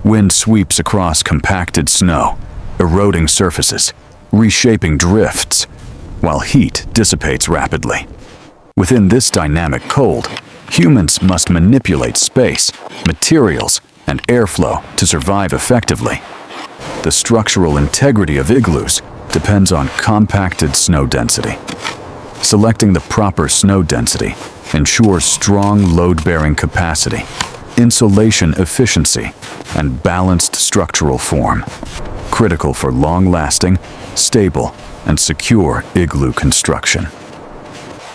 Wind sweeps across compacted snow, eroding surfaces, reshaping drifts, while heat dissipates rapidly. Within this dynamic cold, humans must manipulate space, materials, and airflow to survive effectively. The structural integrity of igloos depends on compacted snow density. Selecting the proper snow density ensures strong load-bearing capacity, insulation efficiency, and balanced structural form, critical for long-lasting, stable, and secure igloo construction.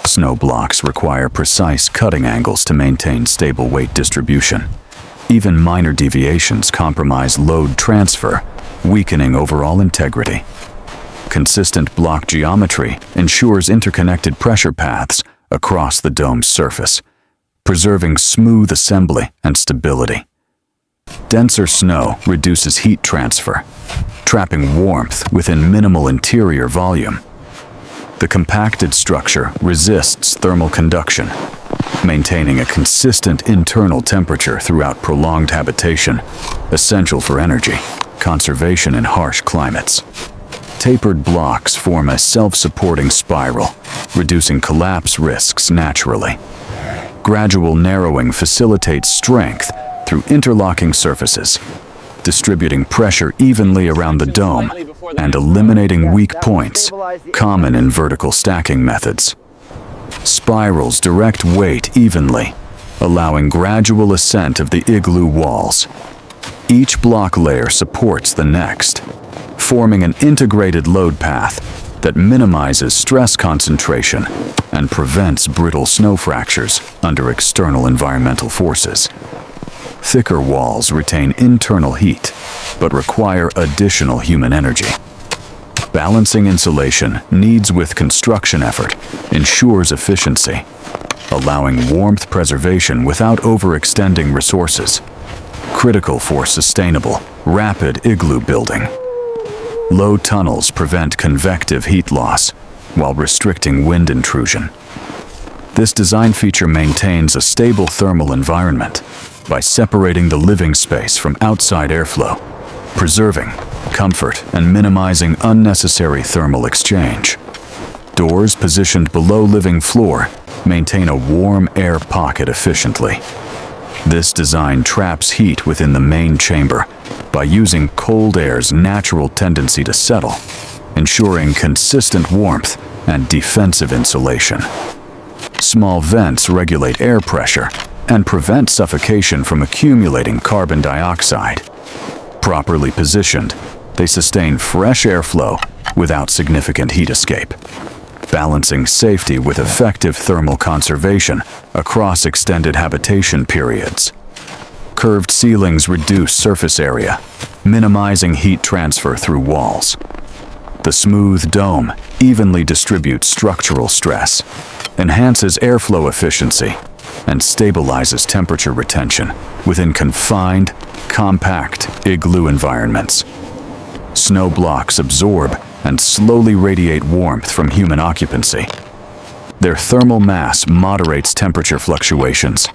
Snow blocks require precise cutting angles to maintain stable weight distribution. Even minor deviations compromise load transfer, weakening overall integrity. Consistent block geometry ensures interconnected pressure paths across the dome's surface, preserving smooth assembly and stability. Denser snow reduces heat transfer, trapping warmth within minimal interior volume. The compacted structure resists thermal conduction, maintaining a consistent internal temperature throughout prolonged habitation, essential for energy conservation in harsh climates. Tapered blocks form a self-supporting spiral, reducing collapse risks naturally. Gradual narrowing facilitates strength through interlocking surfaces, distributing pressure evenly around the dome and eliminating weak points, common in vertical stacking methods. Spirals direct weight evenly, allowing gradual ascent of the igloo walls. Each block layer supports the next, forming an integrated load path that minimizes stress concentration and prevents brittle snow fractures under external environmental forces. Thicker walls retain internal heat, but require additional human energy. Balancing insulation needs with construction effort ensures efficiency, allowing warmth preservation without overextending resources, critical for sustainable, rapid igloo building. Low tunnels prevent convective heat loss while restricting wind intrusion. This design feature maintains a stable thermal environment by separating the living space from outside airflow, preserving comfort and minimizing unnecessary thermal exchange. Doors positioned below living floor maintain a warm air pocket efficiently. This design traps heat within the main chamber by using cold air's natural tendency to settle, ensuring consistent warmth and defensive insulation. Small vents regulate air pressure and prevent suffocation from accumulating carbon dioxide. Properly positioned, they sustain fresh airflow without significant heat escape, balancing safety with effective thermal conservation across extended habitation periods. Curved ceilings reduce surface area, minimizing heat transfer through walls. The smooth dome evenly distributes structural stress, enhances airflow efficiency, and stabilizes temperature retention within confined, compact igloo environments. Snow blocks absorb and slowly radiate warmth from human occupancy. Their thermal mass moderates temperature fluctuations,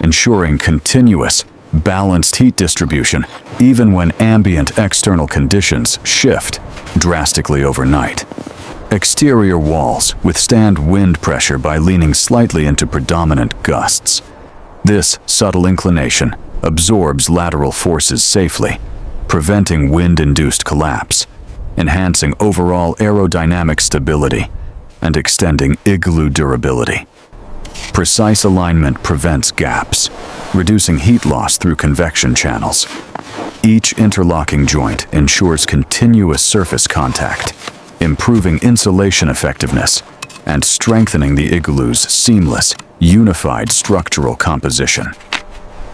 ensuring continuous, balanced heat distribution even when ambient external conditions shift drastically overnight. Exterior walls withstand wind pressure by leaning slightly into predominant gusts. This subtle inclination absorbs lateral forces safely, preventing wind-induced collapse, enhancing overall aerodynamic stability and extending igloo durability. Precise alignment prevents gaps, reducing heat loss through convection channels. Each interlocking joint ensures continuous surface contact, improving insulation effectiveness and strengthening the igloo's seamless, unified structural composition.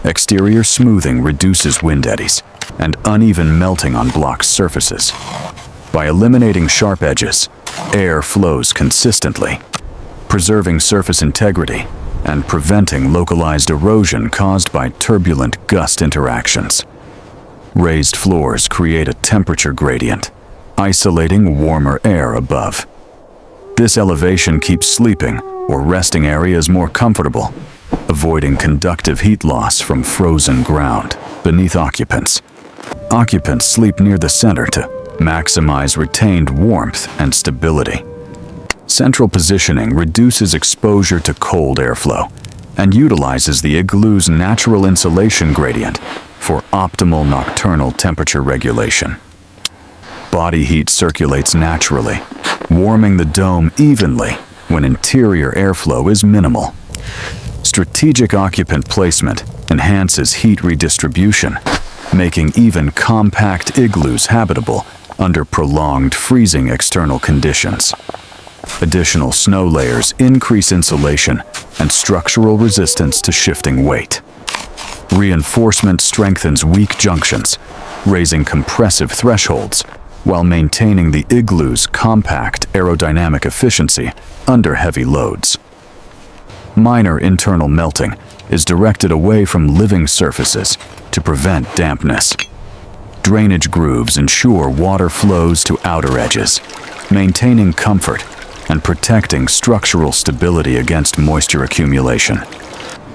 Exterior smoothing reduces wind eddies and uneven melting on block surfaces. By eliminating sharp edges, air flows consistently, preserving surface integrity and preventing localized erosion caused by turbulent gust interactions. Raised floors create a temperature gradient, isolating warmer air above. This elevation keeps sleeping or resting areas more comfortable, avoiding conductive heat loss from frozen ground beneath occupants. Occupants sleep near the center to maximize retained warmth and stability. Central positioning reduces exposure to cold airflow and utilizes the igloo's natural insulation gradient for optimal nocturnal temperature regulation. Body heat circulates naturally, warming the dome evenly when interior airflow is minimal. Strategic occupant placement enhances heat redistribution, making even compact igloos habitable under prolonged freezing external conditions. Additional snow layers increase insulation and structural resistance to shifting weight. Reinforcement strengthens weak junctions, raising compressive thresholds while maintaining the igloo's compact aerodynamic efficiency under heavy loads. Minor internal melting is directed away from living surfaces to prevent dampness. Drainage grooves ensure water flows to outer edges, maintaining comfort and protecting structural stability against moisture accumulation.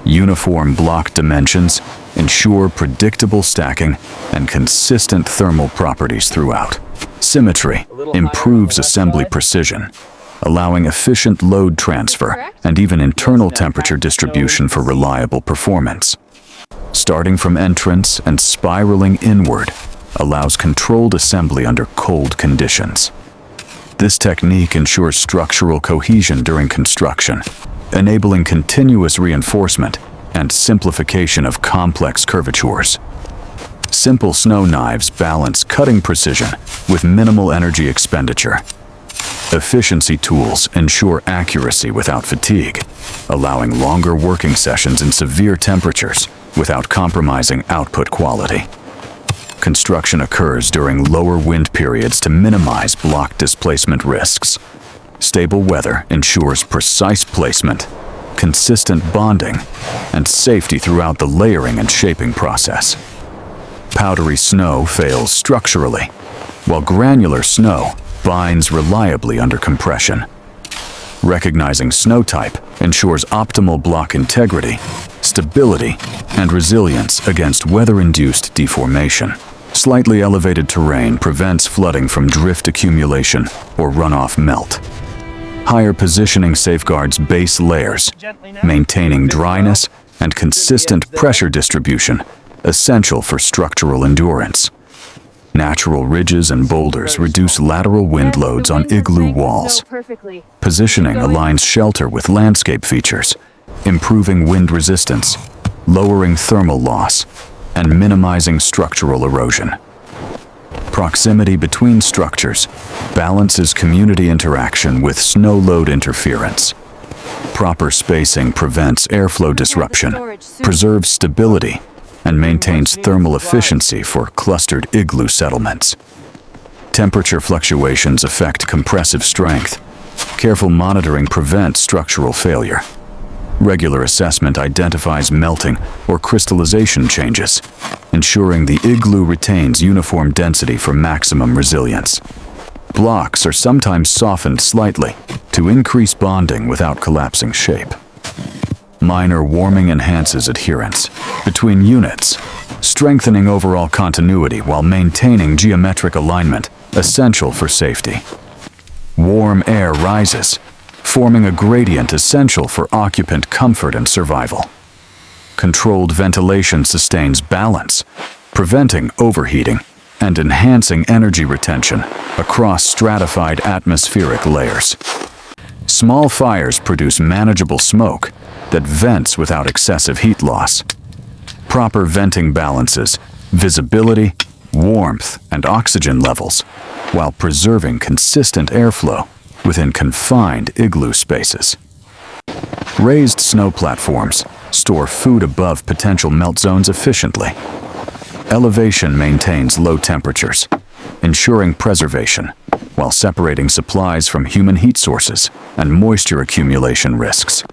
Uniform block dimensions ensure predictable stacking and consistent thermal properties throughout. Symmetry improves assembly precision, allowing efficient load transfer and even internal temperature distribution for reliable performance. Starting from entrance and spiraling inward allows controlled assembly under cold conditions. This technique ensures structural cohesion during construction, enabling continuous reinforcement and simplification of complex curvatures. Simple snow knives balance cutting precision with minimal energy expenditure. Efficiency tools ensure accuracy without fatigue, allowing longer working sessions in severe temperatures without compromising output quality. Construction occurs during lower wind periods to minimize block displacement risks. Stable weather ensures precise placement, consistent bonding, and safety throughout the layering and shaping process. Powdery snow fails structurally, while granular snow binds reliably under compression. Recognizing snow type ensures optimal block integrity, stability, and resilience against weather-induced deformation. Slightly elevated terrain prevents flooding from drift accumulation or runoff melt. Higher positioning safeguards base layers, maintaining dryness and consistent pressure distribution, essential for structural endurance. Natural ridges and boulders reduce lateral wind loads on igloo walls. Positioning aligns shelter with landscape features, improving wind resistance, lowering thermal loss, and minimizing structural erosion. Proximity between structures balances community interaction with snow load interference. Proper spacing prevents airflow disruption, preserves stability, and maintains thermal efficiency for clustered igloo settlements. Temperature fluctuations affect compressive strength. Careful monitoring prevents structural failure. Regular assessment identifies melting or crystallization changes, ensuring the igloo retains uniform density for maximum resilience. Blocks are sometimes softened slightly to increase bonding without collapsing shape. Minor warming enhances adherence between units, strengthening overall continuity while maintaining geometric alignment, essential for safety. Warm air rises, forming a gradient essential for occupant comfort and survival. Controlled ventilation sustains balance, preventing overheating and enhancing energy retention across stratified atmospheric layers. Small fires produce manageable smoke that vents without excessive heat loss. Proper venting balances visibility, warmth, and oxygen levels, while preserving consistent airflow within confined igloo spaces. Raised snow platforms store food above potential melt zones efficiently. Elevation maintains low temperatures, ensuring preservation, while separating supplies from human heat sources and moisture accumulation risks.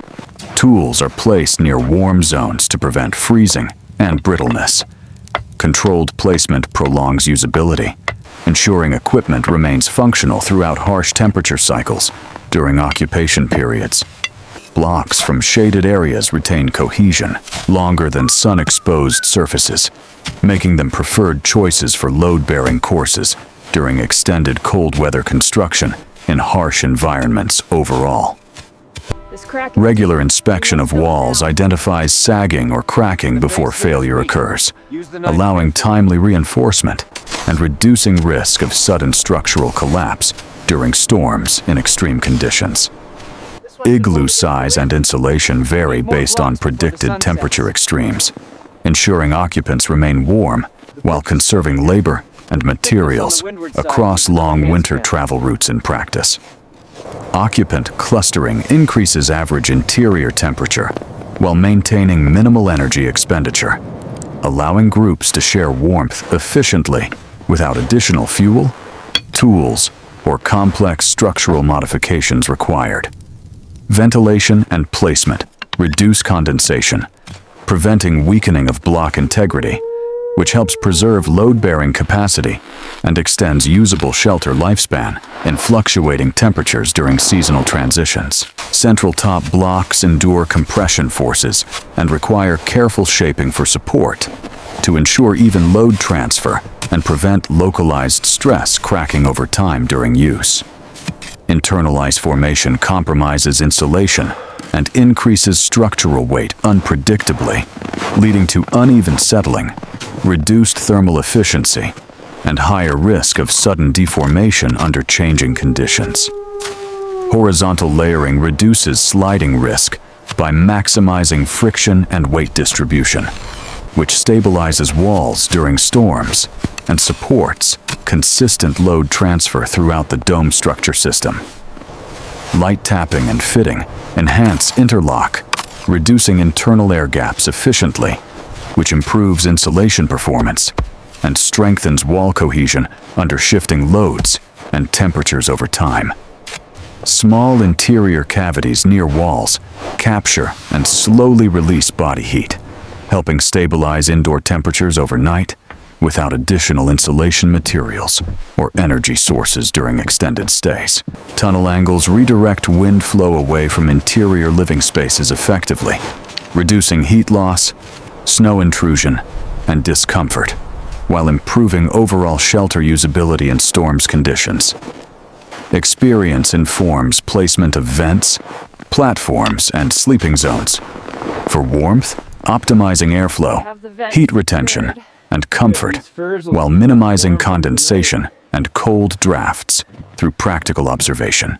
Tools are placed near warm zones to prevent freezing and brittleness. Controlled placement prolongs usability, ensuring equipment remains functional throughout harsh temperature cycles during occupation periods. blocks from shaded areas retain cohesion longer than sun-exposed surfaces, making them preferred choices for load-bearing courses during extended cold weather construction in harsh environments overall. Regular inspection of walls identifies sagging or cracking before failure occurs, allowing timely reinforcement and reducing risk of sudden structural collapse during storms in extreme conditions. Igloo size and insulation vary based on predicted temperature extremes, ensuring occupants remain warm while conserving labor and materials across long winter travel routes in practice. Occupant clustering increases average interior temperature while maintaining minimal energy expenditure, allowing groups to share warmth efficiently without additional fuel, tools, or complex structural modifications required. Ventilation and placement reduce condensation, preventing weakening of block integrity, which helps preserve load-bearing capacity and extends usable shelter lifespan in fluctuating temperatures during seasonal transitions. Central top blocks endure compression forces and require careful shaping for support to ensure even load transfer and prevent localized stress cracking over time during use. Internal ice formation compromises insulation and increases structural weight unpredictably, leading to uneven settling, reduced thermal efficiency, and higher risk of sudden deformation under changing conditions. Horizontal layering reduces sliding risk by maximizing friction and weight distribution, which stabilizes walls during storms and supports consistent load transfer throughout the dome structure system. Light tapping and fitting enhance interlock, reducing internal air gaps efficiently, which improves insulation performance and strengthens wall cohesion under shifting loads and temperatures over time. Small interior cavities near walls capture and slowly release body heat, helping stabilize indoor temperatures overnight without additional insulation materials or energy sources during extended stays. Tunnel angles redirect wind flow away from interior living spaces effectively, reducing heat loss, snow intrusion, and discomfort, while improving overall shelter usability in storms conditions. Experience informs placement of vents, platforms, and sleeping zones. For warmth, optimizing airflow, heat retention, and comfort, while minimizing condensation and cold drafts through practical observation.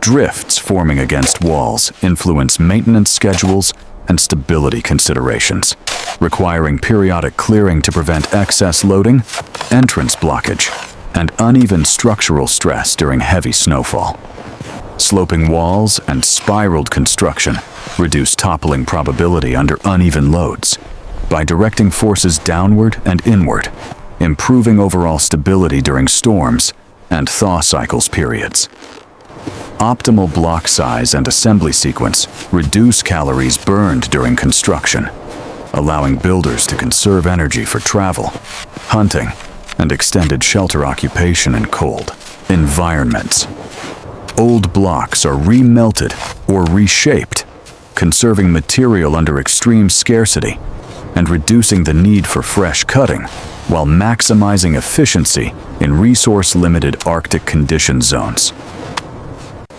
Drifts forming against walls influence maintenance schedules and stability considerations, requiring periodic clearing to prevent excess loading, entrance blockage, and uneven structural stress during heavy snowfall. Sloping walls and spiraled construction reduce toppling probability under uneven loads by directing forces downward and inward, improving overall stability during storms and thaw cycles periods. Optimal block size and assembly sequence reduce calories burned during construction, allowing builders to conserve energy for travel, hunting, and extended shelter occupation in cold environments. Old blocks are remelted or reshaped, conserving material under extreme scarcity and reducing the need for fresh cutting, while maximizing efficiency in resource-limited Arctic condition zones.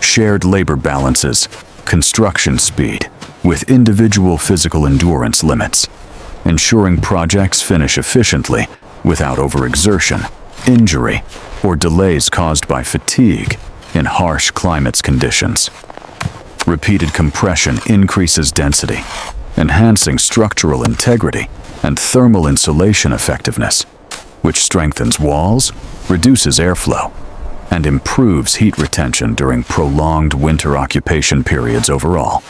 Shared labor balances construction speed with individual physical endurance limits, ensuring projects finish efficiently without overexertion, injury, or delays caused by fatigue in harsh climate conditions. Repeated compression increases density, enhancing structural integrity and thermal insulation effectiveness, which strengthens walls, reduces airflow, and improves heat retention during prolonged winter occupation periods overall.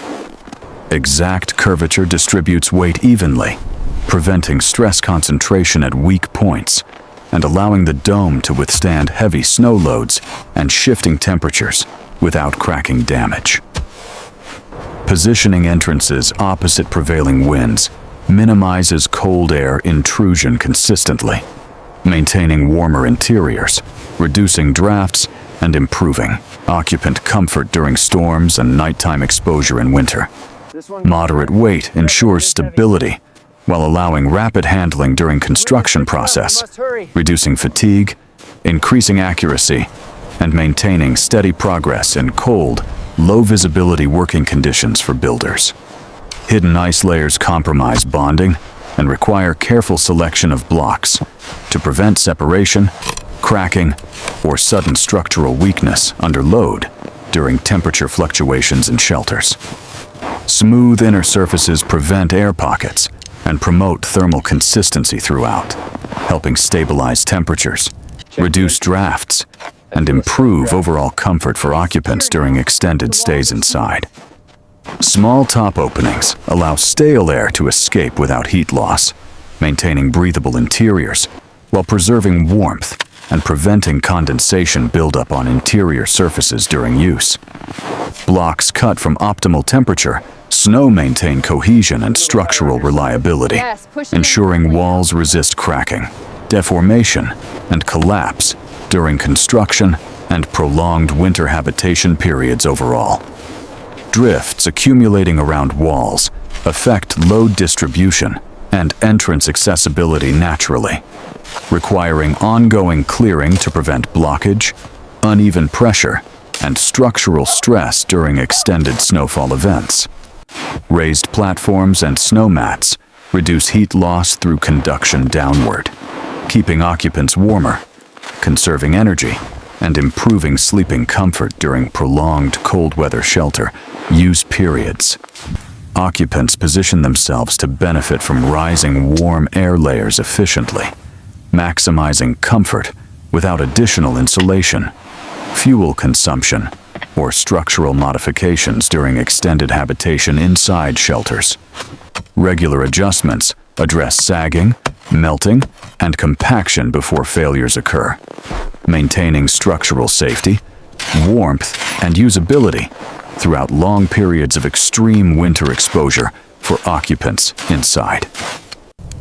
Exact curvature distributes weight evenly, preventing stress concentration at weak points and allowing the dome to withstand heavy snow loads and shifting temperatures without cracking damage. Positioning entrances opposite prevailing winds minimizes cold air intrusion consistently, maintaining warmer interiors, reducing drafts, and improving occupant comfort during storms and nighttime exposure in winter. Moderate weight ensures stability while allowing rapid handling during construction process, reducing fatigue, increasing accuracy, and maintaining steady progress in cold, low-visibility working conditions for builders. Hidden ice layers compromise bonding and require careful selection of blocks to prevent separation, cracking, or sudden structural weakness under load during temperature fluctuations in shelters. Smooth inner surfaces prevent air pockets and promote thermal consistency throughout, helping stabilize temperatures, reduce drafts, and improve overall comfort for occupants during extended stays inside. Small top openings allow stale air to escape without heat loss, maintaining breathable interiors while preserving warmth and preventing condensation buildup on interior surfaces during use. Blocks cut from optimal temperature snow maintain cohesion and structural reliability, ensuring walls resist cracking, deformation, and collapse during construction and prolonged winter habitation periods overall. Drifts accumulating around walls affect load distribution and entrance accessibility naturally, requiring ongoing clearing to prevent blockage, uneven pressure, and structural stress during extended snowfall events. Raised platforms and snow mats reduce heat loss through conduction downward, keeping occupants warmer, conserving energy, and improving sleeping comfort during prolonged cold weather shelter use periods. Occupants position themselves to benefit from rising warm air layers efficiently, maximizing comfort without additional insulation, fuel consumption, or structural modifications during extended habitation inside shelters. Regular adjustments address sagging, melting, and compaction before failures occur, maintaining structural safety, warmth, and usability throughout long periods of extreme winter exposure for occupants inside.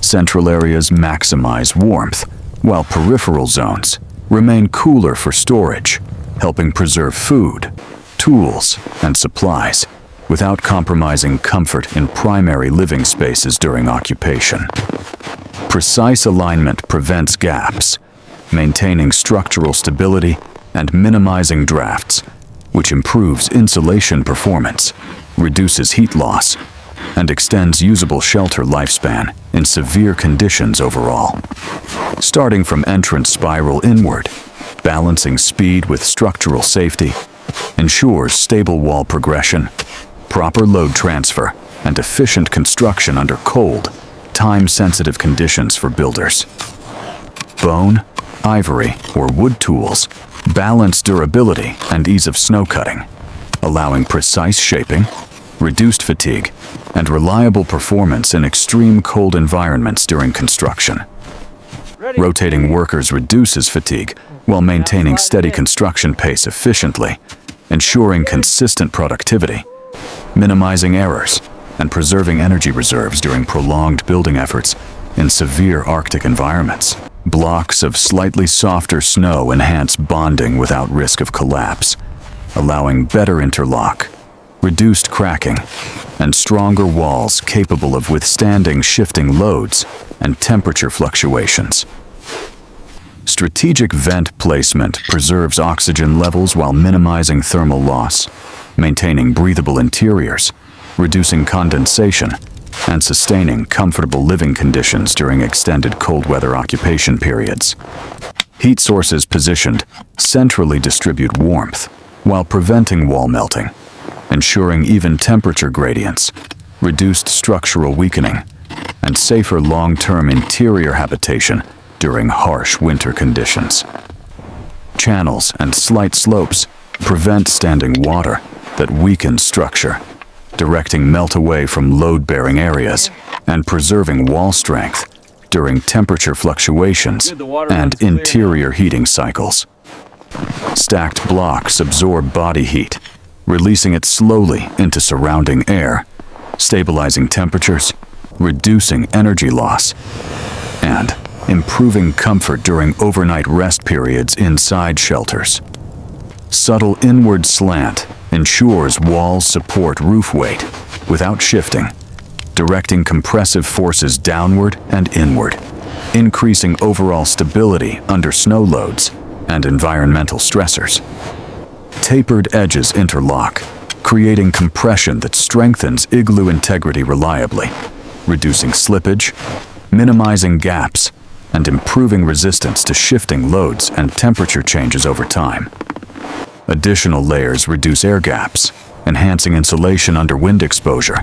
Central areas maximize warmth, while peripheral zones remain cooler for storage, helping preserve food, tools, and supplies without compromising comfort in primary living spaces during occupation. Precise alignment prevents gaps, maintaining structural stability and minimizing drafts, which improves insulation performance, reduces heat loss, and extends usable shelter lifespan in severe conditions overall. Starting from entrance spiral inward, balancing speed with structural safety ensures stable wall progression, proper load transfer, and efficient construction under cold, time-sensitive conditions for builders. Bone, ivory, or wood tools balance durability and ease of snow cutting, allowing precise shaping, reduced fatigue, and reliable performance in extreme cold environments during construction. Rotating workers reduces fatigue while maintaining steady construction pace efficiently, ensuring consistent productivity, minimizing errors, and preserving energy reserves during prolonged building efforts in severe Arctic environments. Blocks of slightly softer snow enhance bonding without risk of collapse, allowing better interlock, reduced cracking, and stronger walls capable of withstanding shifting loads and temperature fluctuations. Strategic vent placement preserves oxygen levels while minimizing thermal loss, maintaining breathable interiors, reducing condensation, and sustaining comfortable living conditions during extended cold weather occupation periods. Heat sources positioned centrally distribute warmth while preventing wall melting, ensuring even temperature gradients, reduced structural weakening, and safer long-term interior habitation during harsh winter conditions. Channels and slight slopes prevent standing water that weakens structure, directing melt away from load-bearing areas and preserving wall strength during temperature fluctuations and interior heating cycles. Stacked blocks absorb body heat, releasing it slowly into surrounding air, stabilizing temperatures, reducing energy loss, and improving comfort during overnight rest periods inside shelters. Subtle inward slant ensures walls support roof weight without shifting, directing compressive forces downward and inward, increasing overall stability under snow loads and environmental stressors. Tapered edges interlock, creating compression that strengthens igloo integrity reliably, reducing slippage, minimizing gaps, and improving resistance to shifting loads and temperature changes over time. Additional layers reduce air gaps, enhancing insulation under wind exposure,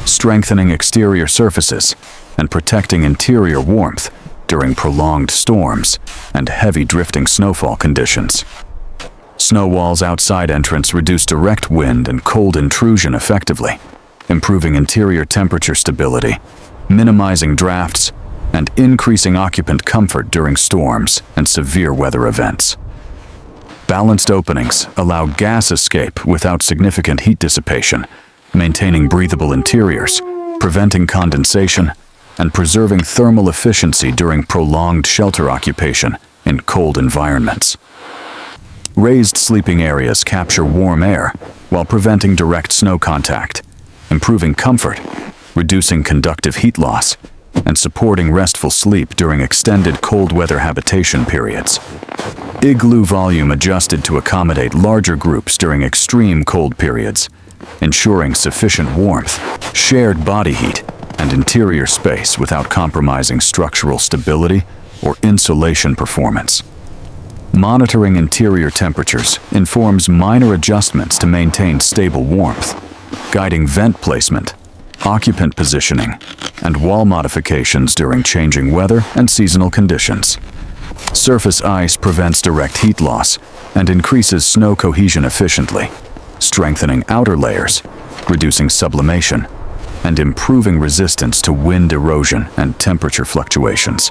strengthening exterior surfaces, and protecting interior warmth during prolonged storms and heavy drifting snowfall conditions. Snow walls outside entrance reduce direct wind and cold intrusion effectively, improving interior temperature stability, minimizing drafts, and increasing occupant comfort during storms and severe weather events. Balanced openings allow gas escape without significant heat dissipation, maintaining breathable interiors, preventing condensation, and preserving thermal efficiency during prolonged shelter occupation in cold environments. Raised sleeping areas capture warm air while preventing direct snow contact, improving comfort, reducing conductive heat loss, and supporting restful sleep during extended cold weather habitation periods. Igloo volume adjusted to accommodate larger groups during extreme cold periods, ensuring sufficient warmth, shared body heat, and interior space without compromising structural stability or insulation performance. Monitoring interior temperatures informs minor adjustments to maintain stable warmth, guiding vent placement, occupant positioning, and wall modifications during changing weather and seasonal conditions. Surface ice prevents direct heat loss and increases snow cohesion efficiently, strengthening outer layers, reducing sublimation, and improving resistance to wind erosion and temperature fluctuations.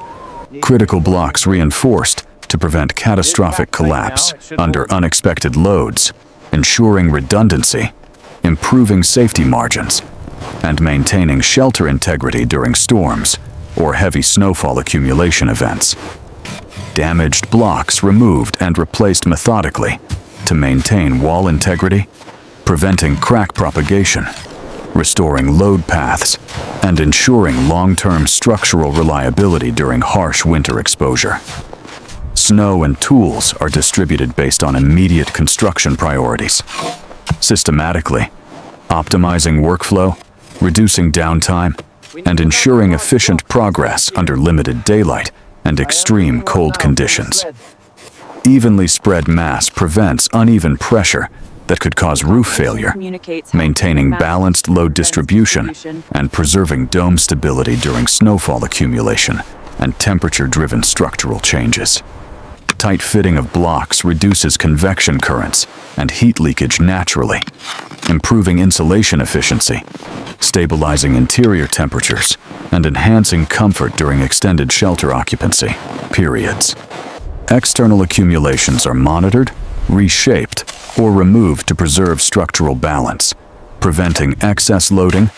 Critical blocks reinforced to prevent catastrophic collapse under unexpected loads, ensuring redundancy, improving safety margins, and maintaining shelter integrity during storms or heavy snowfall accumulation events. Damaged blocks removed and replaced methodically to maintain wall integrity, preventing crack propagation, restoring load paths, and ensuring long-term structural reliability during harsh winter exposure. Snow and tools are distributed based on immediate construction priorities. Systematically, optimizing workflow, reducing downtime, and ensuring efficient progress under limited daylight and extreme cold conditions. Evenly spread mass prevents uneven pressure that could cause roof failure, maintaining balanced load distribution and preserving dome stability during snowfall accumulation and temperature-driven structural changes. Tight fitting of blocks reduces convection currents and heat leakage naturally, improving insulation efficiency, stabilizing interior temperatures, and enhancing comfort during extended shelter occupancy periods. External accumulations are monitored, reshaped, or removed to preserve structural balance, preventing excess loading,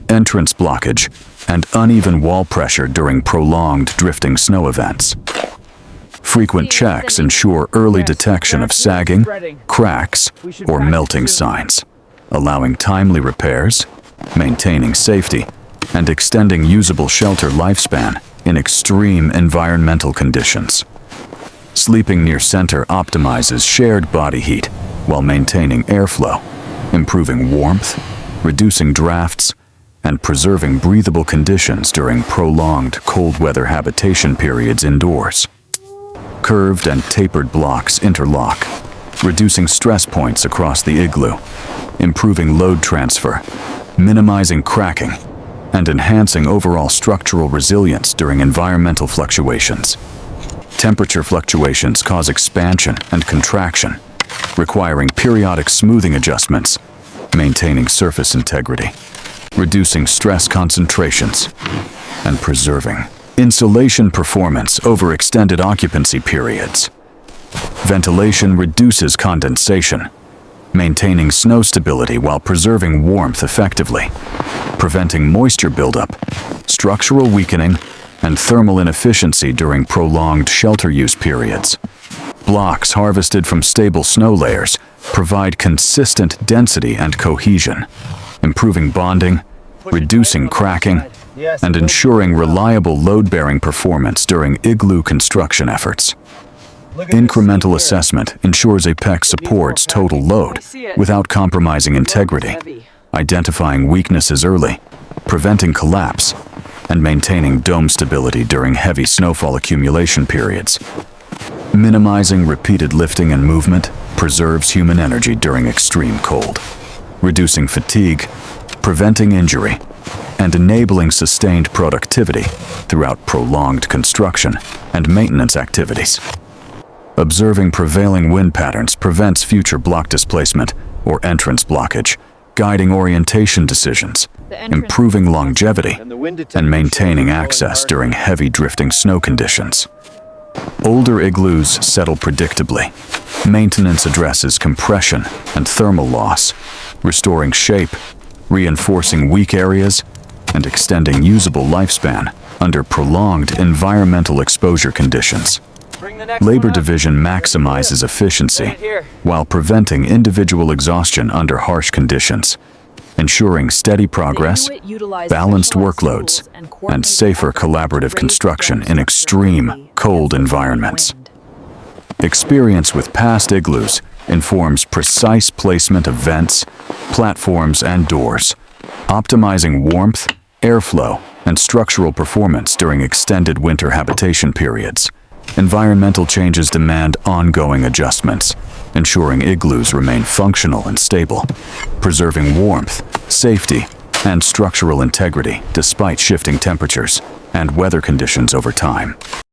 entrance blockage, and uneven wall pressure during prolonged drifting snow events. Frequent checks ensure early detection of sagging, cracks, or melting signs, allowing timely repairs, maintaining safety, and extending usable shelter lifespan in extreme environmental conditions. Sleeping near center optimizes shared body heat while maintaining airflow, improving warmth, reducing drafts, and preserving breathable conditions during prolonged cold weather habitation periods indoors. Curved and tapered blocks interlock, reducing stress points across the igloo, improving load transfer, minimizing cracking, and enhancing overall structural resilience during environmental fluctuations. Temperature fluctuations cause expansion and contraction, requiring periodic smoothing adjustments, maintaining surface integrity, reducing stress concentrations, and preserving insulation performance over extended occupancy periods. Ventilation reduces condensation, maintaining snow stability while preserving warmth effectively, preventing moisture buildup, structural weakening, and thermal inefficiency during prolonged shelter use periods. Blocks harvested from stable snow layers provide consistent density and cohesion, improving bonding, reducing cracking, and ensuring reliable load-bearing performance during igloo construction efforts. Incremental assessment ensures a PEC supports total load without compromising integrity, identifying weaknesses early, preventing collapse, and maintaining dome stability during heavy snowfall accumulation periods. Minimizing repeated lifting and movement preserves human energy during extreme cold, reducing fatigue, preventing injury, and enabling sustained productivity throughout prolonged construction and maintenance activities. Observing prevailing wind patterns prevents future block displacement or entrance blockage, guiding orientation decisions, improving longevity, and maintaining access during heavy drifting snow conditions. Older igloos settle predictably. Maintenance addresses compression and thermal loss, restoring shape, reinforcing weak areas, and extending usable lifespan under prolonged environmental exposure conditions. Labor division maximizes efficiency while preventing individual exhaustion under harsh conditions, ensuring steady progress, balanced workloads, and safer collaborative construction in extreme, cold environments. Experience with past igloos informs precise placement of vents, platforms, and doors, optimizing warmth, airflow, and structural performance during extended winter habitation periods. Environmental changes demand ongoing adjustments, ensuring igloos remain functional and stable, preserving warmth, safety, and structural integrity despite shifting temperatures and weather conditions over time.